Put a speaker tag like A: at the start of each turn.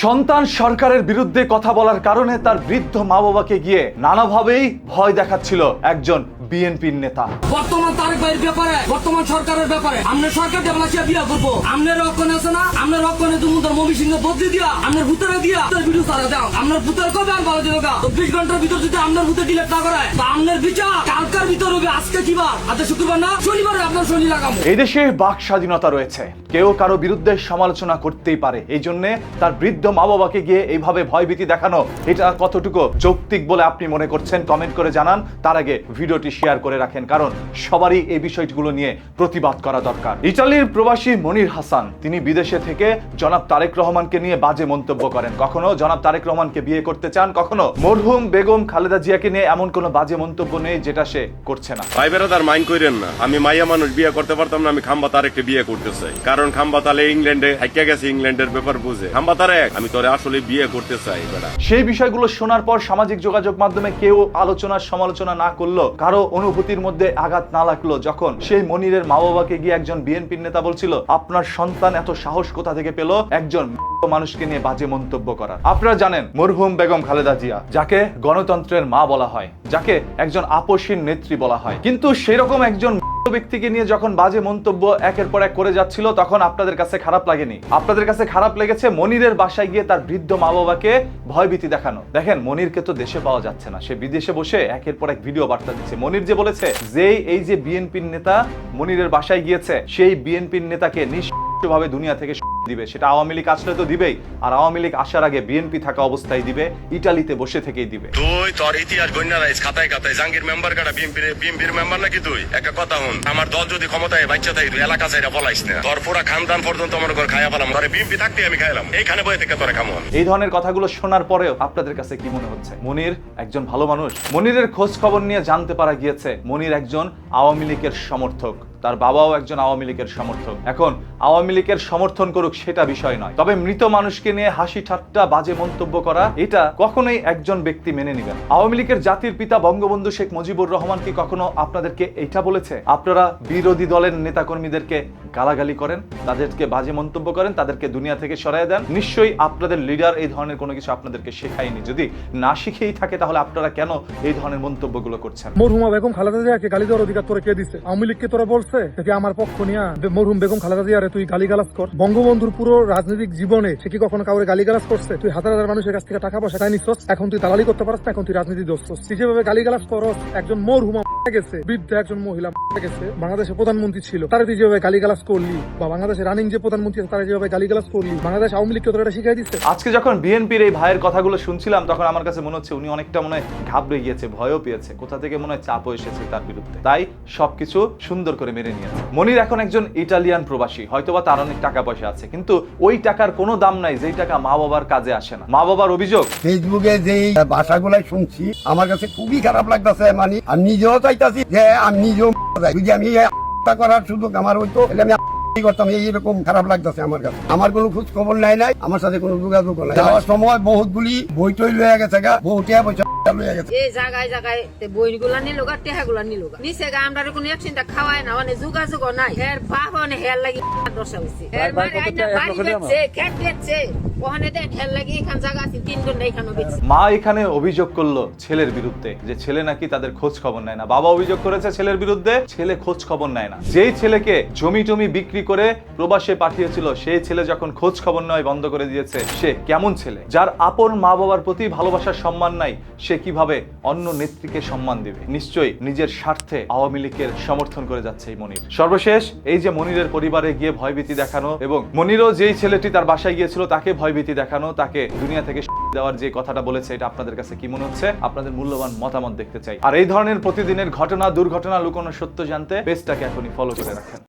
A: সন্তান সরকারের বিরুদ্ধে কথা বলার কারণে তার বৃদ্ধ মা বাবাকে গিয়ে নানাভাবেই ভয় দেখাচ্ছিল একজন বিএনপির নেতা।
B: বর্তমান তারেক ভাইয়ের ব্যাপারে, বর্তমান সরকারের ব্যাপারে আমরা সরকার দেবলাসিয়া বিয়া করবো। আমনের রক্ষণ আছে না, আমনের রক্ষণে তুমুদার মবি সিংহ বদলি দিয়া, আমনের ভূতেরা দিয়া ভিডিও চালা দাও। আমনের ভূতের কবে আর ভালো দিল গা 24 ঘন্টার ভিতর যদি আমনের ভূতে ডিলেট না করায় তা আমনের বিচার কালকার ভিতর হবে। আজকে কি বার? আজকে শুক্রবার না, শনিবারে আপনার শনি লাগাবো।
A: এই দেশে বাক স্বাধীনতা রয়েছে, কেউ কারো বিরুদ্ধে সমালোচনা করতেই পারে। এই জন্য তার বৃদ্ধ মা বাবাকে গিয়ে এইভাবে ভয়ভীতি দেখানো, এটা কতটুকু যৌক্তিক বলে আপনি মনে করছেন কমেন্ট করে জানান। তার আগে ভিডিওটি শেয়ার করে রাখেন, কারণ সবারই এই বিষয়গুলো নিয়ে প্রতিবাদ করা দরকার। ইতালির প্রবাসী মনির হাসান, তিনি বিদেশে থেকে জনাব তারেক রহমানকে নিয়ে বাজে মন্তব্য করেন। কখনো জনাব তারেক রহমানকে বিয়ে করতে চান, কখনো মরহুম বেগম খালেদা জিয়াকে নিয়ে এমন কোনো বাজে মন্তব্য নেই যেটা সে করছে না।
C: ভাই বেরাদার মাইন্ড কইরেন না, আমি মাইয়া মানুষ বিয়ে করতে পারতাম না, আমি খাম্বা তারেককে বিয়ে করতে চাই। কারণ খাম্বা তালে ইংল্যান্ডে হাইকা গেছে, ইংল্যান্ডের ব্যাপার বুঝে। খাম্বা তারেক, আমি তোরে আসলে বিয়ে করতে চাই।
A: সেই বিষয়গুলো শোনার পর সামাজিক যোগাযোগ মাধ্যমে কেউ আলোচনা সমালোচনা না করলো, কারো অনুভূতির মধ্যে আঘাত না লাগলো, যখন সেই মনিরের মা বাবাকে গিয়ে একজন বিএনপির নেতা বলছিল আপনার সন্তান এত সাহস কোথা থেকে পেল একজন মানুষকে নিয়ে বাজে মন্তব্য করার। আপনারা জানেন মরহুম বেগম খালেদা জিয়া, যাকে গণতন্ত্রের মা বলা হয়, যাকে একজন আপসীন নেত্রী বলা হয়, কিন্তু সেরকম একজন ব্যক্তিকে নিয়ে যখন বাজে মন্তব্য একের পর এক করে যাচ্ছিল, তখন আপনাদের কাছে খারাপ লাগেনি? আপনাদের কাছে খারাপ লেগেছে মনিরের বাসায় গিয়ে তার বৃদ্ধ মা বাবাকে ভয়ভীতি দেখানো। দেখেন, মনিরকে তো দেশে পাওয়া যাচ্ছে না, সে বিদেশে বসে একের পর এক ভিডিও বার্তা দিচ্ছে। মনির যে বলেছে যে এই যে বিএনপির নেতা মনিরের বাসায় গিয়েছে, সেই বিএনপির নেতাকে নিশ্চিতভাবে দুনিয়া থেকে দিবে। সেটা আওয়ামী লীগ আসলে তো দিবেই, আর আওয়ামী লীগ আসার আগে বিএনপি থাকা অবস্থায় দিবে, ইটালিতে বসে থেকেই দিবে।
C: তুই তোর ইতিহাস গণ্যা রাইস খাতায় খাতায় জাঙ্গির মেম্বার কাটা বিএনপির মেম্বার নাকি তুই? একটা কথা হুন, আমার দল যদি ক্ষমতায় বাচ্চা তাই তুই এলাকা চাইরা বলাইস না। তোর পুরা খানদান পর্যন্ত আমার ঘর খাইয়া পেলাম, ঘরে বিএনপি থাকতে আমি খাইলাম, এইখানে বয়ে থেকে তোরা খামো।
A: এই ধরনের কথাগুলো শোনার পরেও আপনাদের কাছে কি মনে হচ্ছে? মনির একজন ভালো মানুষ। মনিরের খোঁজ খবর নিয়ে জানতে পারা গিয়েছে মনির একজন আওয়ামী লীগের সমর্থক, তার বাবাও একজন আওয়ামী লীগের সমর্থক। এখন আওয়ামী লীগের সমর্থন করুক সেটা বিষয় নয়, তবে মৃত মানুষকে নিয়ে হাসি ঠাট্টা বাজে মন্তব্য করা এটা কখনোই একজন ব্যক্তি মেনে নেবেন। আওয়ামী লীগের জাতির পিতা বঙ্গবন্ধু শেখ মুজিবুর রহমান কি কখনো আপনাদেরকে এইটা বলেছে? আপনারা বিরোধী দলের নেতাকর্মীদেরকে গালাগালি করেন, তাদেরকে বাজে মন্তব্য করেন, তাদেরকে দুনিয়া থেকে সরায় দেন। নিশ্চয়ই আপনাদের লিডার এই ধরনের কোনো কিছু আপনাদেরকে শেখায়নি। যদি না শিখেই থাকে তাহলে আপনারা কেন এই ধরনের মন্তব্যগুলো করছেন?
D: মরহুমা বেগম খালেদা জিয়াকে গালি দেওয়ার অধিকার তোরা কে দিছে? আওয়ামী লীগকে তোরা বলছে আমার পক্ষ নিয়ে মরহুম বেগম খালেদা জিয়ারে তুই গালিগালাজ কর। বঙ্গবন্ধুর পুরো রাজনৈতিক জীবনে সে কি কখনো কাউরে গালিগালাজ করছে? তুই হাজার হাজার মানুষের কাছ থেকে টাকা পয়সা নিচ্ছস, এখন তুই দালালি করতে পারছ না, এখন তুই রাজনীতি দোষছস। তুই যেভাবে গালিগালাজ করস, একজন মরহুমা গেছে, বৃদ্ধ একজন মহিলা গেছে, বাংলাদেশের প্রধানমন্ত্রী ছিল, তারা তুই যেভাবে গালিগালাজ করলি, বা বাংলাদেশের রানিং যে প্রধানমন্ত্রী আছে তারা যেভাবে গালিগালাজ করলি, বাংলাদেশ আওয়ামী লীগকে তোরা এটা শিখাই দিচ্ছে।
A: আজকে যখন বিএনপির এই ভাইয়ের কথাগুলো শুনছিলাম, তখন আমার কাছে মনে হচ্ছে উনি অনেকটা মনে হয় ঘাবড়ে গিয়েছে, ভয়ও পেয়েছে, কোথা থেকে মনে হয় চাপও এসেছে তার বিরুদ্ধে, তাই সবকিছু সুন্দর করে মেনে নিয়েছে। মনির এখন একজন ইটালিয়ান প্রবাসী, হয়তোবা তার অনেক টাকা পয়সা আছে, কিন্তু ওই টাকার কোনো দাম নাই যেই টাকা মা বাবার কাজে আসে না। মা বাবার অভিযোগ,
E: ফেসবুকে যেই ভাষাগুলাই শুনছি আমার কাছে খুবই খারাপ লাগতেছে। মানে আমি নিজেও চাইতাছি যে আমি নিজেও যদি আমি করার সুযোগ আমার হইতো আমি করতাম। এইরকম খারাপ লাগতেছে আমার কাছে। আমার কোনো খোঁজ খবর নাই, আমার সাথে কোনো যোগাযোগ নাই। যাওয়ার সময় বহুতগুলি বই টই লয়ে গেছে, বহু টাকা পয়সা লয়ে গেছে।
F: এই জায়গায় জায়গায় বইগুলা নিল গা, টেহাগুলা নিল গা, নিচে গা আমরা কোনো একচিন্তা খাওয়ায় না, মানে যোগাযোগ নাই। এর বাপ মানে হেয়ার লাগি দশা হয়েছে, এর মানে বাড়ি বেচছে, খেত বেচছে, ওখানে দেখ হেয়ার লাগি এখান জায়গা আছে 3 ঘন্টা এখানে বেচছে।
A: মা এখানে অভিযোগ করলো ছেলের বিরুদ্ধে যে ছেলে নাকি তাদের খোঁজ খবর নেয় না। বাবা অভিযোগ করেছে ছেলের বিরুদ্ধে ছেলে খোঁজ খবর নেয় না। যেই ছেলেকে জমি টমি বিক্রি করে প্রবাসে পাঠিয়েছিল, সেই ছেলে যখন খোঁজ খবর নেওয়া বন্ধ করে দিয়েছে, সে কেমন ছেলে? যার আপন মা বাবার প্রতি ভালোবাসার সম্মান নাই, সে কিভাবে অন্য নেত্রীকে সম্মান দিবে? নিশ্চয়ই নিজের স্বার্থে আওয়ামী লীগের সমর্থন করে যাচ্ছে এই মনির। সর্বশেষ এই যে মনিরের পরিবারে গিয়ে ভয়ভীতি দেখানো, এবং মনিরও যেই ছেলেটি তার বাসায় গিয়েছিল তাকে ভয়ভীতি দেখানো, তাকে দুনিয়া থেকে দেওয়ার যে কথাটা বলেছে, এটা আপনাদের কাছে কি মনে হচ্ছে? আপনাদের মূল্যবান মতামত দেখতে চাই। আর এই ধরনের প্রতিদিনের ঘটনা দুর্ঘটনা লুকোনো সত্য জানতে পেজটাকে এখনই ফলো করে রাখেন।